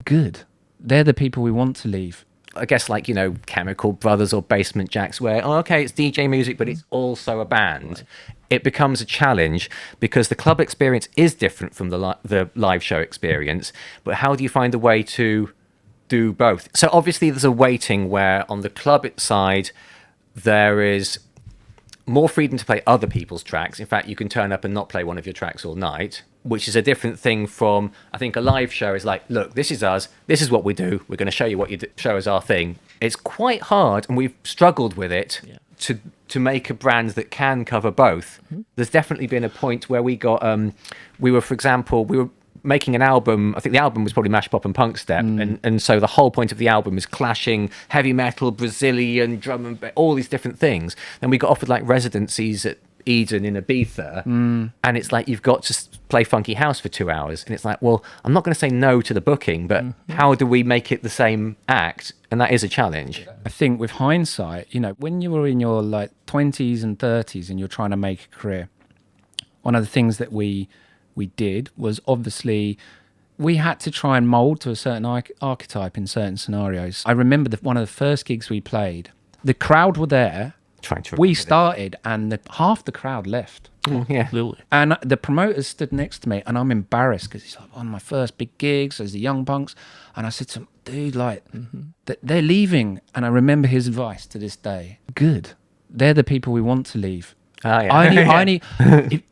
good. They're the people we want to leave. I guess like, Chemical Brothers or Basement Jaxx, where, it's DJ music, but it's also a band. Right. It becomes a challenge because the club experience is different from the live show experience. But how do you find a way to do both? So obviously there's a weighting where on the club side, there is more freedom to play other people's tracks. In fact, you can turn up and not play one of your tracks all night, which is a different thing from, I think a live show is like, look, this is us, this is what we do, we're going to show you what you show as our thing. It's quite hard, and we've struggled with it, to make a brand that can cover both. Mm-hmm. There's definitely been a point where we got, we were making an album. I think the album was probably Mash Pop and Punx Step, and so the whole point of the album is clashing heavy metal, Brazilian, drum and all these different things. Then we got offered like residencies at Eden in Ibiza, and it's like you've got to play funky house for 2 hours, and it's like, well, I'm not going to say no to the booking, but how do we make it the same act? And that is a challenge. I think with hindsight, when you were in your like 20s and 30s and you're trying to make a career, one of the things that we did was obviously we had to try and mold to a certain archetype in certain scenarios. I remember one of the first gigs we played, the crowd were there. We started and half the crowd left. Yeah. And the promoter stood next to me and I'm embarrassed because he's like, one of my first big gigs as the young Punx. And I said to him, dude, like, they're leaving. And I remember his advice to this day. Good. They're the people we want to leave. Oh, yeah. I need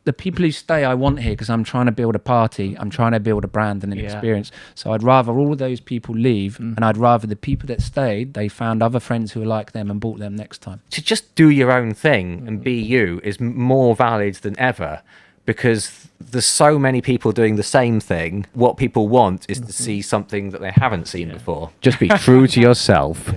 the people who stay, I want here because I'm trying to build a party. I'm trying to build a brand and an experience. So I'd rather all of those people leave, and I'd rather the people that stayed, they found other friends who were like them and bought them next time. To just do your own thing and be you is more valid than ever, because there's so many people doing the same thing. What people want is to see something that they haven't seen before. Just be true to yourself.